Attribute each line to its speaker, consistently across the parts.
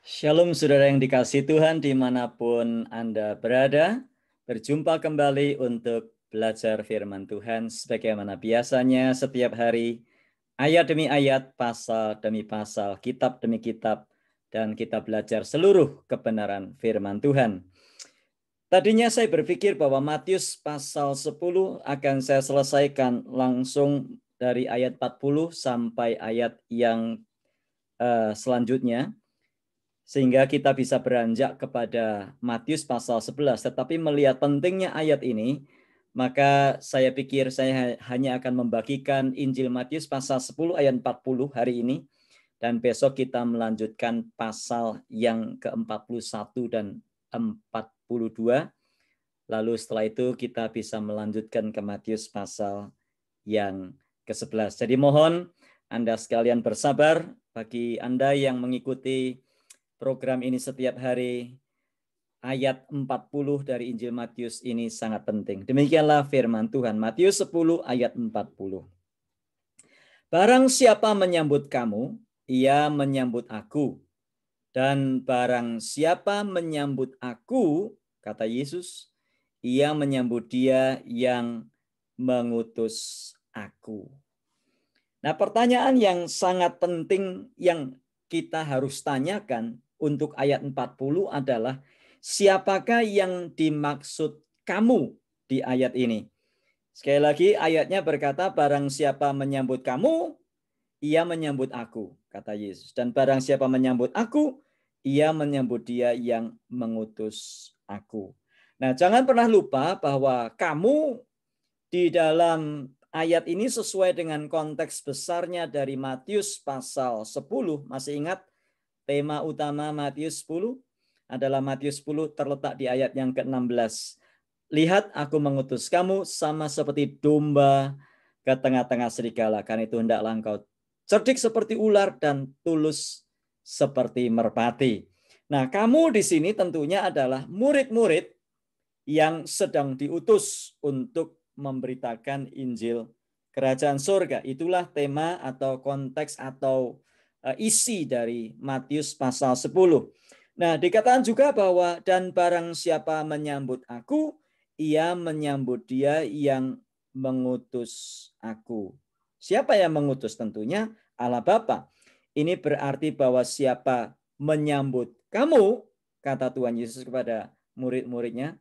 Speaker 1: Shalom saudara yang dikasihi Tuhan dimanapun Anda berada. Berjumpa kembali untuk belajar firman Tuhan sebagaimana biasanya setiap hari. Ayat demi ayat, pasal demi pasal, kitab demi kitab. Dan kita belajar seluruh kebenaran firman Tuhan. Tadinya saya berpikir bahwa Matius pasal 10 akan saya selesaikan langsung dari ayat 40 sampai ayat yang selanjutnya. Sehingga kita bisa beranjak kepada Matius pasal 11. Tetapi melihat pentingnya ayat ini, maka saya pikir saya hanya akan membagikan Injil Matius pasal 10 ayat 40 hari ini. Dan besok kita melanjutkan pasal yang ke-41 dan 42. Lalu setelah itu kita bisa melanjutkan ke Matius pasal yang ke-11. Jadi mohon Anda sekalian bersabar. Bagi Anda yang mengikuti program ini setiap hari, ayat 40 dari Injil Matius ini sangat penting. Demikianlah firman Tuhan, Matius 10 ayat 40. Barang siapa menyambut kamu, ia menyambut aku. Dan barang siapa menyambut aku, kata Yesus, ia menyambut dia yang mengutus aku. Nah, pertanyaan yang sangat penting yang kita harus tanyakan untuk ayat 40 adalah siapakah yang dimaksud kamu di ayat ini? Sekali lagi ayatnya berkata barang siapa menyambut kamu, ia menyambut aku, kata Yesus. Dan barang siapa menyambut aku, ia menyambut dia yang mengutus aku. Nah, jangan pernah lupa bahwa kamu di dalam ayat ini sesuai dengan konteks besarnya dari Matius pasal 10. Masih ingat tema utama Matius 10 adalah Matius 10 terletak di ayat yang ke-16. Lihat aku mengutus kamu sama seperti domba ke tengah-tengah serigala. Karena itu hendaklah engkau cerdik seperti ular dan tulus seperti merpati. Nah, kamu di sini tentunya adalah murid-murid yang sedang diutus untuk memberitakan Injil Kerajaan Surga. Itulah tema atau konteks atau isi dari Matius pasal 10. Nah, dikatakan juga bahwa dan barang siapa menyambut aku, ia menyambut dia yang mengutus aku. Siapa yang mengutus? Tentunya Allah Bapa. Ini berarti bahwa siapa menyambut kamu, kata Tuhan Yesus kepada murid-muridnya,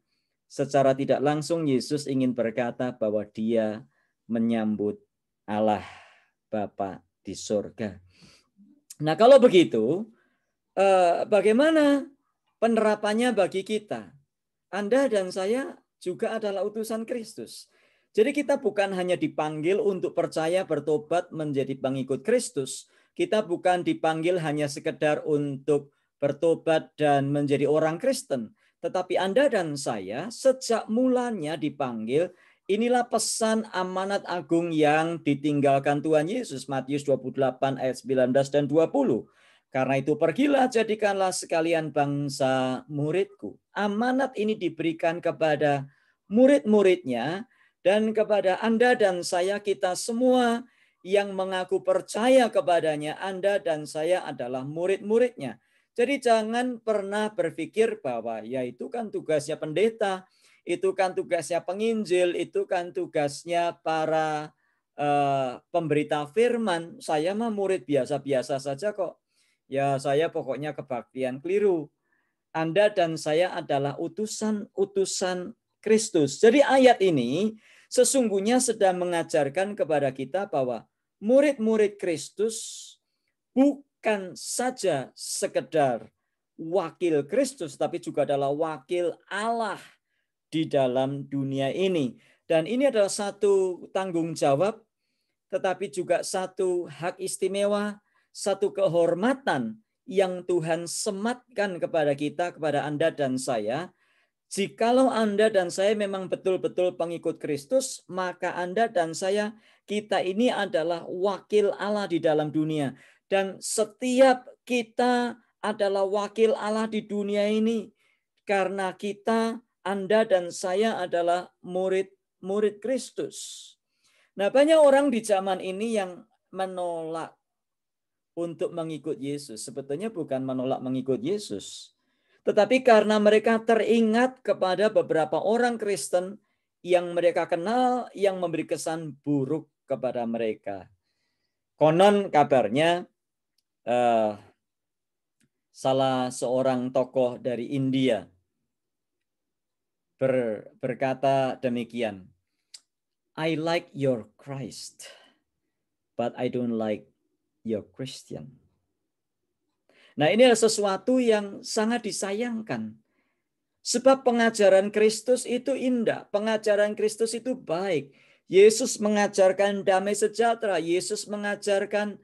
Speaker 1: secara tidak langsung Yesus ingin berkata bahwa dia menyambut Allah Bapa di surga. Nah, kalau begitu, bagaimana penerapannya bagi kita? Anda dan saya juga adalah utusan Kristus. Jadi kita bukan hanya dipanggil untuk percaya, bertobat, menjadi pengikut Kristus. Kita bukan dipanggil hanya sekedar untuk bertobat dan menjadi orang Kristen. Tetapi Anda dan saya sejak mulanya dipanggil, inilah pesan amanat agung yang ditinggalkan Tuhan Yesus. Matius 28 ayat 19 dan 20. Karena itu pergilah jadikanlah sekalian bangsa muridku. Amanat ini diberikan kepada murid-muridnya dan kepada Anda dan saya, kita semua yang mengaku percaya kepadanya. Anda dan saya adalah murid-muridnya. Jadi jangan pernah berpikir bahwa ya itu kan tugasnya pendeta, itu kan tugasnya penginjil, itu kan tugasnya para pemberita firman. Saya mah murid biasa-biasa saja kok. Ya saya pokoknya kebaktian. Keliru. Anda dan saya adalah utusan-utusan Kristus. Jadi ayat ini sesungguhnya sedang mengajarkan kepada kita bahwa murid-murid Kristus bukan saja sekedar wakil Kristus, tapi juga adalah wakil Allah di dalam dunia ini. Dan ini adalah satu tanggung jawab, tetapi juga satu hak istimewa, satu kehormatan yang Tuhan sematkan kepada kita, kepada Anda dan saya. Jikalau Anda dan saya memang betul-betul pengikut Kristus, maka Anda dan saya, kita ini adalah wakil Allah di dalam dunia. Dan setiap kita adalah wakil Allah di dunia ini. Karena kita, Anda dan saya adalah murid-murid Kristus. Nah, banyak orang di zaman ini yang menolak untuk mengikut Yesus. Sebetulnya bukan menolak mengikut Yesus. Tetapi karena mereka teringat kepada beberapa orang Kristen yang mereka kenal yang memberi kesan buruk kepada mereka. Konon kabarnya salah seorang tokoh dari India berkata demikian, I like your Christ, but I don't like your Christian. Nah, ini adalah sesuatu yang sangat disayangkan. Sebab pengajaran Kristus itu indah, pengajaran Kristus itu baik. Yesus mengajarkan damai sejahtera, Yesus mengajarkan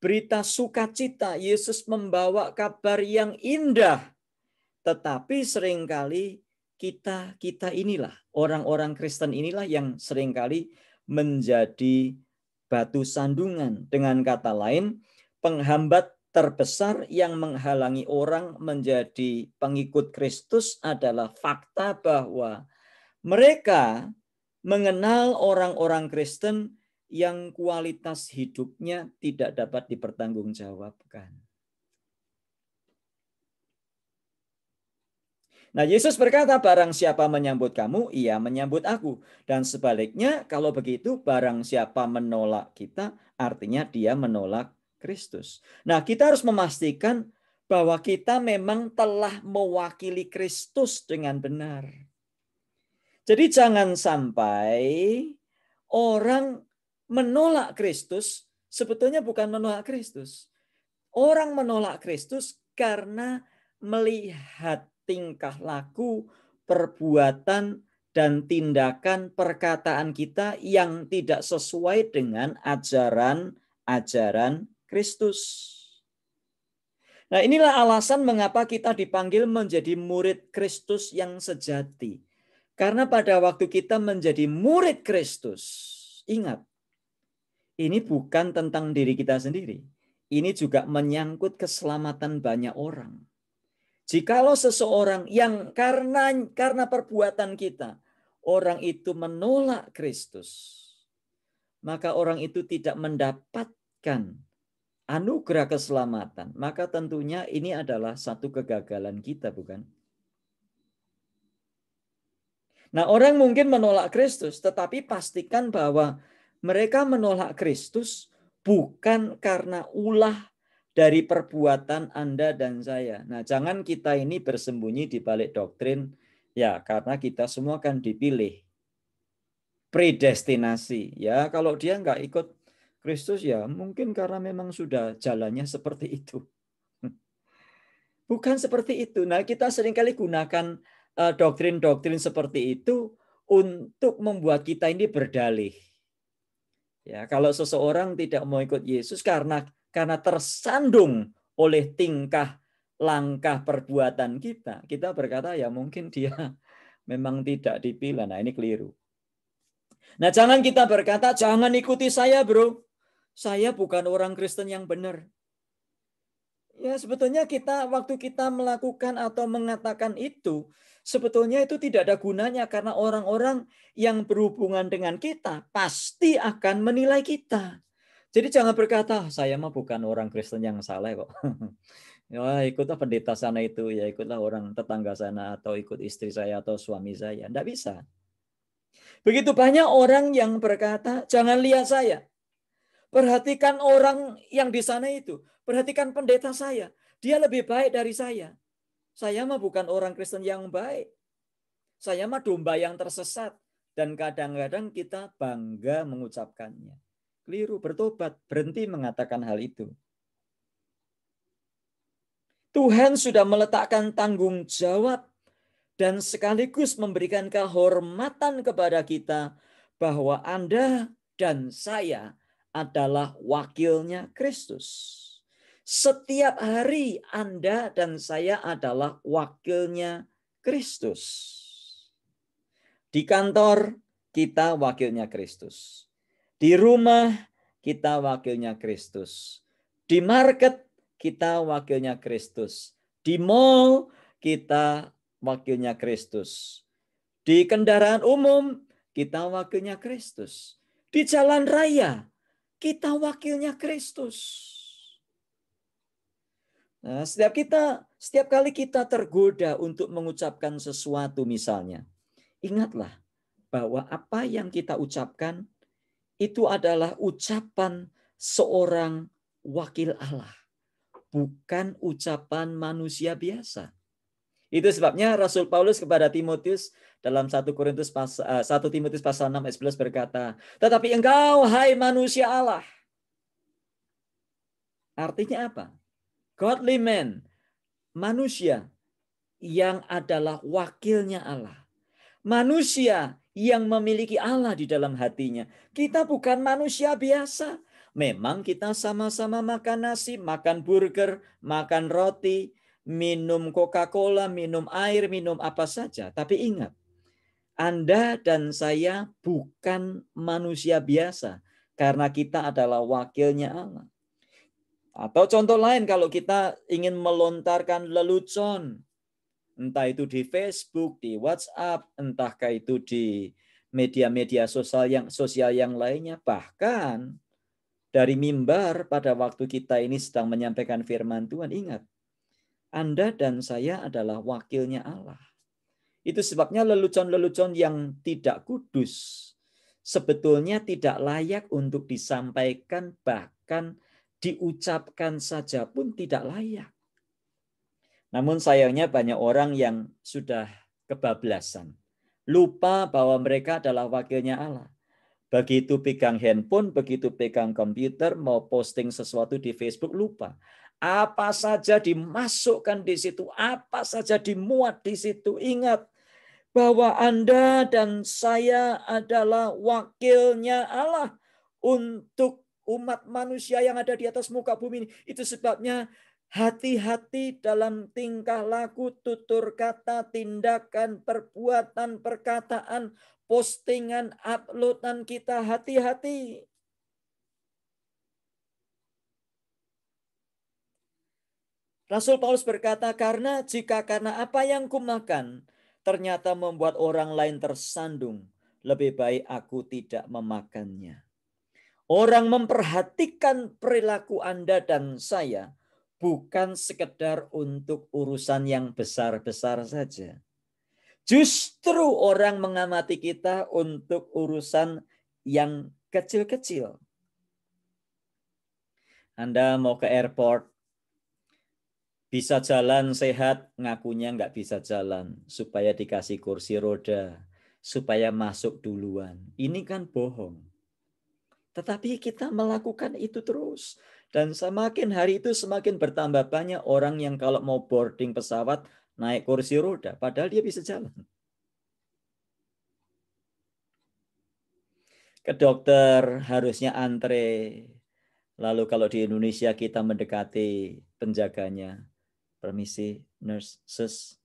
Speaker 1: berita sukacita, Yesus membawa kabar yang indah. Tetapi seringkali kita inilah, orang-orang Kristen inilah yang seringkali menjadi batu sandungan. Dengan kata lain, penghambat terbesar yang menghalangi orang menjadi pengikut Kristus adalah fakta bahwa mereka mengenal orang-orang Kristen yang kualitas hidupnya tidak dapat dipertanggungjawabkan. Nah, Yesus berkata, barang siapa menyambut kamu, ia menyambut aku. Dan sebaliknya, kalau begitu, barang siapa menolak kita, artinya dia menolak Kristus. Nah, kita harus memastikan bahwa kita memang telah mewakili Kristus dengan benar. Jadi jangan sampai orang menolak Kristus, sebetulnya bukan menolak Kristus. Orang menolak Kristus karena melihat tingkah laku, perbuatan, dan tindakan perkataan kita yang tidak sesuai dengan ajaran Kristus. Nah, inilah alasan mengapa kita dipanggil menjadi murid Kristus yang sejati. Karena pada waktu kita menjadi murid Kristus, ingat, ini bukan tentang diri kita sendiri. Ini juga menyangkut keselamatan banyak orang. Jikalau seseorang yang karena perbuatan kita, orang itu menolak Kristus, maka orang itu tidak mendapatkan anugerah keselamatan. Maka tentunya ini adalah satu kegagalan kita, bukan? Nah, orang mungkin menolak Kristus, tetapi pastikan bahwa mereka menolak Kristus bukan karena ulah dari perbuatan Anda dan saya. Nah, jangan kita ini bersembunyi di balik doktrin, ya karena kita semua kan dipilih. Predestinasi, ya kalau dia nggak ikut Kristus ya mungkin karena memang sudah jalannya seperti itu. Bukan seperti itu. Nah, kita seringkali gunakan doktrin-doktrin seperti itu untuk membuat kita ini berdalih. Ya, kalau seseorang tidak mau ikut Yesus karena tersandung oleh tingkah langkah perbuatan kita berkata ya mungkin dia memang tidak dipilih. Nah, ini keliru. Nah, jangan kita berkata jangan ikuti saya, bro. Saya bukan orang Kristen yang benar. Ya, sebetulnya waktu kita melakukan atau mengatakan itu, sebetulnya itu tidak ada gunanya karena orang-orang yang berhubungan dengan kita pasti akan menilai kita. Jadi jangan berkata, saya mah bukan orang Kristen yang salah kok. Ya, ikutlah pendeta sana itu, ya ikutlah orang tetangga sana atau ikut istri saya atau suami saya. Tidak bisa. Begitu banyak orang yang berkata, jangan lihat saya. Perhatikan orang yang di sana itu. Perhatikan pendeta saya. Dia lebih baik dari saya. Saya mah bukan orang Kristen yang baik. Saya mah domba yang tersesat. Dan kadang-kadang kita bangga mengucapkannya. Keliru, bertobat. Berhenti mengatakan hal itu. Tuhan sudah meletakkan tanggung jawab dan sekaligus memberikan kehormatan kepada kita bahwa Anda dan saya adalah wakilnya Kristus. Setiap hari Anda dan saya adalah wakilnya Kristus. Di kantor kita wakilnya Kristus. Di rumah kita wakilnya Kristus. Di market kita wakilnya Kristus. Di mall kita wakilnya Kristus. Di kendaraan umum kita wakilnya Kristus. Di jalan raya kita wakilnya Kristus. Nah, setiap kali kita tergoda untuk mengucapkan sesuatu misalnya, ingatlah bahwa apa yang kita ucapkan itu adalah ucapan seorang wakil Allah, bukan ucapan manusia biasa. Itu sebabnya Rasul Paulus kepada Timotius dalam 1 Timotius pasal 6 ayat 11 berkata, "Tetapi engkau hai manusia Allah." Artinya apa? Godly man, manusia yang adalah wakilnya Allah. Manusia yang memiliki Allah di dalam hatinya. Kita bukan manusia biasa. Memang kita sama-sama makan nasi, makan burger, makan roti, minum Coca-Cola, minum air, minum apa saja. Tapi ingat, Anda dan saya bukan manusia biasa. Karena kita adalah wakilnya Allah. Atau contoh lain, kalau kita ingin melontarkan lelucon, entah itu di Facebook, di WhatsApp, entahkah itu di media-media sosial yang lainnya, bahkan dari mimbar pada waktu kita ini sedang menyampaikan firman Tuhan, ingat, Anda dan saya adalah wakilnya Allah. Itu sebabnya lelucon-lelucon yang tidak kudus sebetulnya tidak layak untuk disampaikan, bahkan diucapkan saja pun tidak layak. Namun sayangnya banyak orang yang sudah kebablasan. Lupa bahwa mereka adalah wakilnya Allah. Begitu pegang handphone, begitu pegang komputer, mau posting sesuatu di Facebook, lupa. Apa saja dimasukkan di situ, apa saja dimuat di situ. Ingat bahwa Anda dan saya adalah wakilnya Allah untuk umat manusia yang ada di atas muka bumi ini. Itu sebabnya hati-hati dalam tingkah laku, tutur kata, tindakan, perbuatan, perkataan, postingan, uploadan kita, hati-hati. Rasul Paulus berkata, karena apa yang kumakan ternyata membuat orang lain tersandung, lebih baik aku tidak memakannya. Orang memperhatikan perilaku Anda dan saya bukan sekedar untuk urusan yang besar-besar saja. Justru orang mengamati kita untuk urusan yang kecil-kecil. Anda mau ke airport, bisa jalan sehat, ngakunya nggak bisa jalan, supaya dikasih kursi roda, supaya masuk duluan. Ini kan bohong. Tetapi kita melakukan itu terus. Dan semakin hari itu semakin bertambah banyak orang yang kalau mau boarding pesawat naik kursi roda. Padahal dia bisa jalan. Ke dokter harusnya antre. Lalu kalau di Indonesia kita mendekati penjaganya. Permisi, nurse, sus.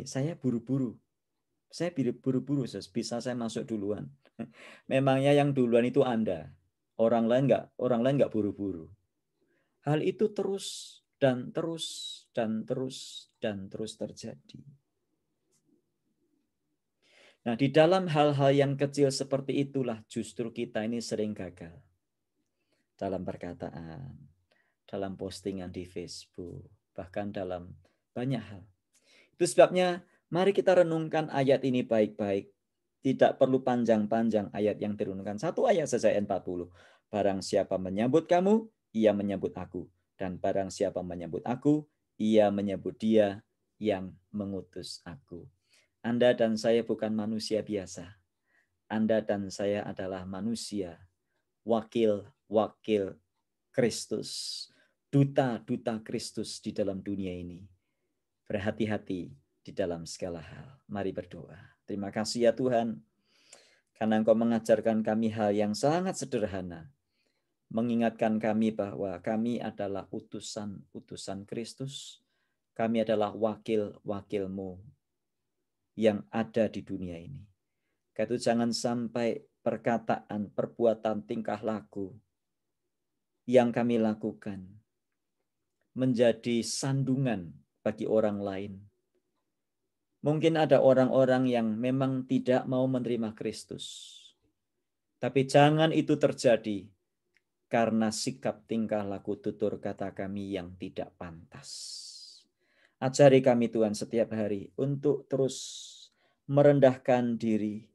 Speaker 1: Saya buru-buru. Saya buru-buru, bisa saya masuk duluan. Memangnya yang duluan itu Anda. Orang lain nggak buru-buru. Hal itu terus dan terus dan terus dan terus terjadi. Nah, di dalam hal-hal yang kecil seperti itulah justru kita ini sering gagal. Dalam perkataan, dalam postingan di Facebook, bahkan dalam banyak hal. Itu sebabnya mari kita renungkan ayat ini baik-baik. Tidak perlu panjang-panjang ayat yang direnungkan. Satu ayat saja 40. Barang siapa menyambut kamu, ia menyambut aku. Dan barang siapa menyambut aku, ia menyambut dia yang mengutus aku. Anda dan saya bukan manusia biasa. Anda dan saya adalah manusia, wakil-wakil Kristus, duta-duta Kristus di dalam dunia ini. Berhati-hati di dalam segala hal. Mari berdoa. Terima kasih ya Tuhan, karena Engkau mengajarkan kami hal yang sangat sederhana. Mengingatkan kami bahwa kami adalah utusan-utusan Kristus. Kami adalah wakil-wakil-Mu yang ada di dunia ini. Karena itu jangan sampai perkataan, perbuatan, tingkah laku yang kami lakukan menjadi sandungan bagi orang lain. Mungkin ada orang-orang yang memang tidak mau menerima Kristus. Tapi jangan itu terjadi karena sikap tingkah laku tutur kata kami yang tidak pantas. Ajari kami Tuhan setiap hari untuk terus merendahkan diri,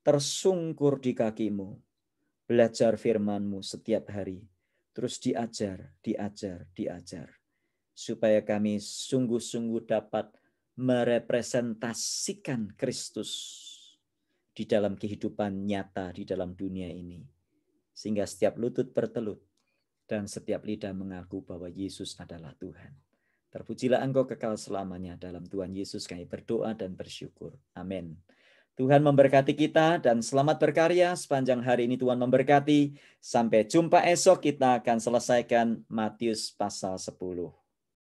Speaker 1: tersungkur di kaki-Mu, belajar firman-Mu setiap hari, terus diajar, supaya kami sungguh-sungguh dapat merepresentasikan Kristus di dalam kehidupan nyata di dalam dunia ini. Sehingga setiap lutut bertelut dan setiap lidah mengaku bahwa Yesus adalah Tuhan. Terpujilah Engkau kekal selamanya. Dalam Tuhan Yesus kami berdoa dan bersyukur. Amin. Tuhan memberkati kita dan selamat berkarya sepanjang hari ini. Tuhan memberkati. Sampai jumpa esok, kita akan selesaikan Matius pasal 10.